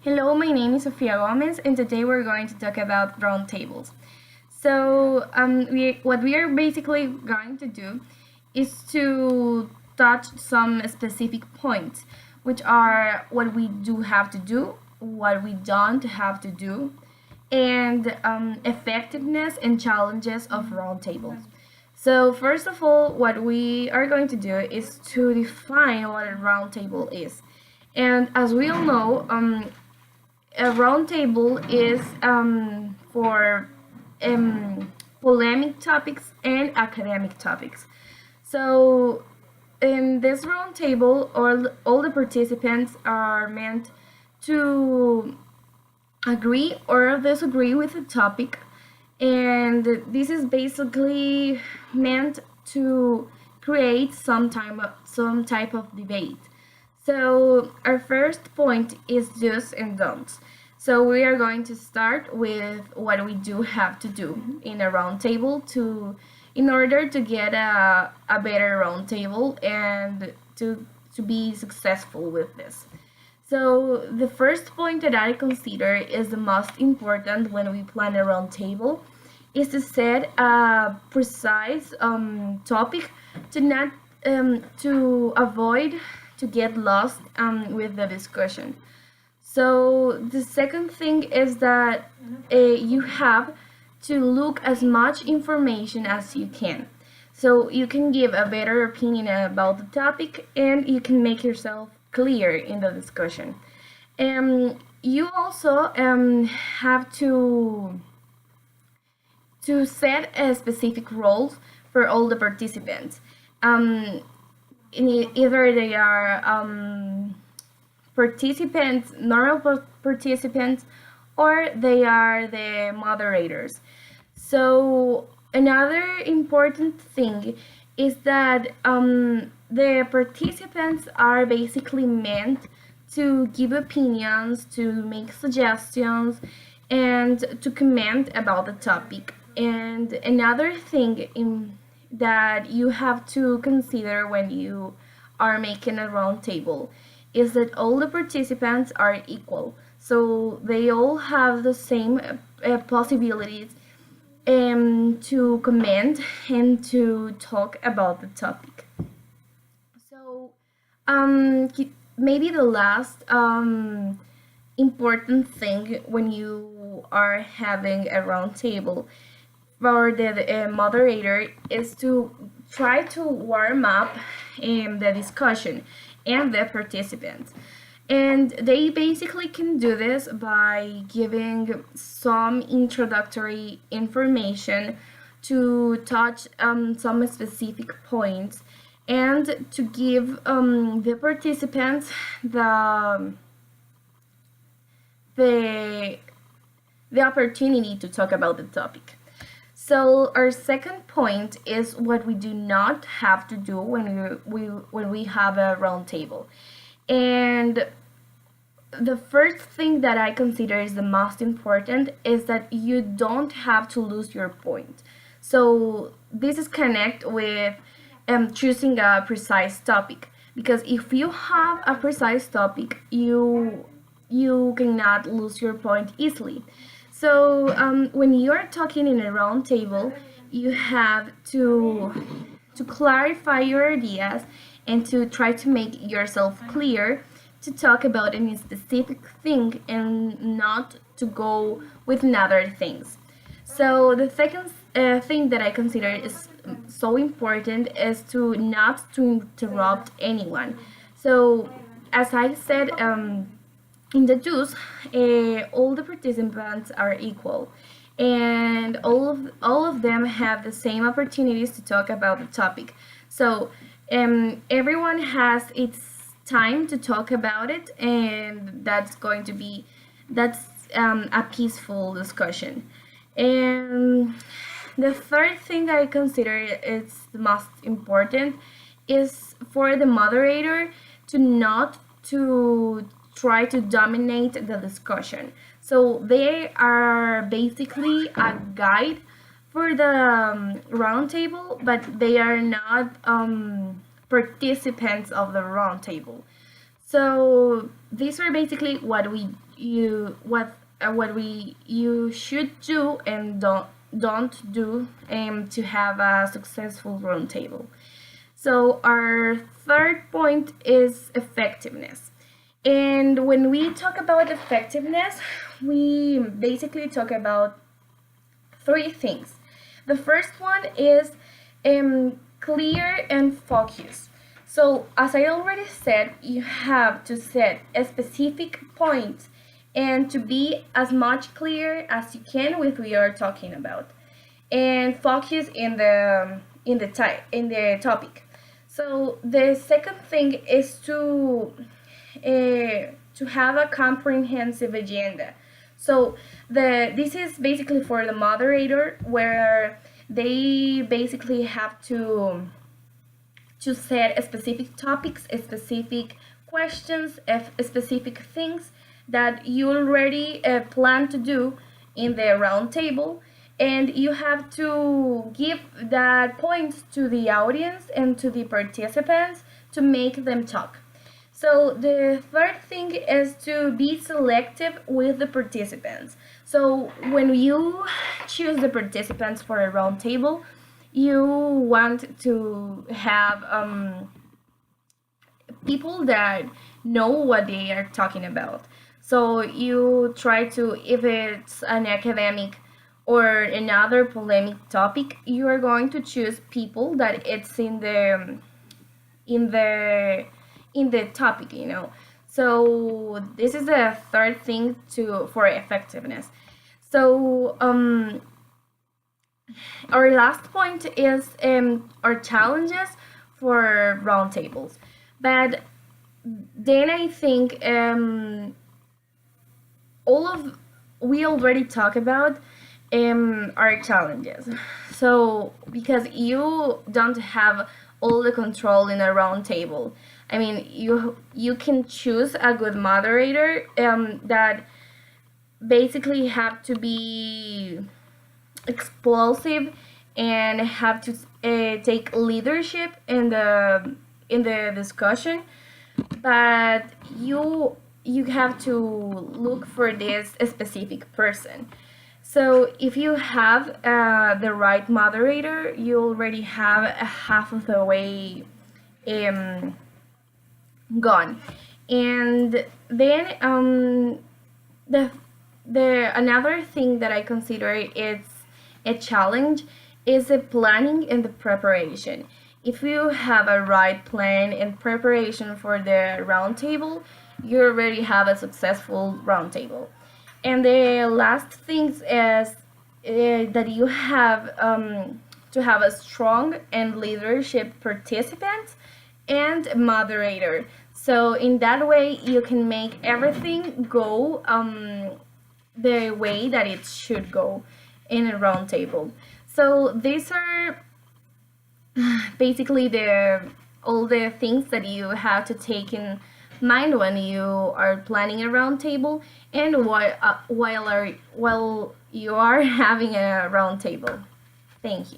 Hello, my name is Sofia Gomez, and today we're going to talk about roundtables. What we are basically going to do is to touch some specific points, which are what we do have to do, what we don't have to do, and effectiveness and challenges of roundtables. So, first of all, what we are going to do is to define what a roundtable is. And as we all know, a roundtable is for polemic topics and academic topics. So, in this roundtable, all the participants are meant to agree or disagree with the topic, and this is basically meant to create some type of debate. So our first point is do's and don'ts. So we are going to start with what we do have to do in a round table in order to get a better round table and to be successful with this. So the first point that I consider is the most important when we plan a round table is to set a precise topic to not to avoid to get lost with the discussion. So the second thing is that you have to look as much information as you can. So you can give a better opinion about the topic and you can make yourself clear in the discussion. You also have to set a specific roles for all the participants. Either they are participants, normal participants, or they are the moderators. So another important thing is that the participants are basically meant to give opinions, to make suggestions, and to comment about the topic. And another thing that you have to consider when you are making a round table is that all the participants are equal. So they all have the same possibilities to comment and to talk about the topic. So maybe the last important thing when you are having a round table for the moderator is to try to warm up the discussion and the participants. And they basically can do this by giving some introductory information to touch some specific points and to give the participants the opportunity to talk about the topic. So our second point is what we do not have to do when we have a round table. And the first thing that I consider is the most important is that you don't have to lose your point. So this is connect with choosing a precise topic, because if you have a precise topic, you cannot lose your point easily. So when you're talking in a round table, you have to clarify your ideas and to try to make yourself clear to talk about any specific thing and not to go with other things. So the second thing that I consider is so important is to not to interrupt anyone. So as I said, in the juice, all the participants are equal, and all of them have the same opportunities to talk about the topic. So everyone has its time to talk about it, and that's a peaceful discussion. And the third thing I consider is the most important is for the moderator to not to try to dominate the discussion. So they are basically a guide for the roundtable, but they are not participants of the roundtable. So these are basically what we you should do and don't do to have a successful roundtable. So our third point is effectiveness. And when we talk about effectiveness, we basically talk about three things. The first one is clear and focus. So as I already said, you have to set a specific point and to be as much clear as you can with what you are talking about, and focus in the topic. So the second thing is to have a comprehensive agenda. So this is basically for the moderator, where they basically have to set a specific topics, a specific questions, specific things that you already plan to do in the round table, and you have to give that points to the audience and to the participants to make them talk. So the third thing is to be selective with the participants. So when you choose the participants for a round table, you want to have people that know what they are talking about. So you try to, if it's an academic or another polemic topic, you are going to choose people that it's in the topic, So this is the third thing for effectiveness. So our last point is our challenges for roundtables. But then I think we already talked about our challenges. So because you don't have all the control in a roundtable, I mean, you can choose a good moderator that basically have to be explosive and have to take leadership in the discussion, but you have to look for this specific person. So if you have the right moderator, you already have half of the way gone. And then the another thing that I consider it's a challenge is the planning and the preparation. If you have a right plan and preparation for the roundtable, you already have a successful roundtable. And the last thing is that you have to have a strong and leadership participant and moderator. So in that way, you can make everything go the way that it should go in a roundtable. So these are basically all the things that you have to take in mind when you are planning a roundtable and while you are having a roundtable. Thank you.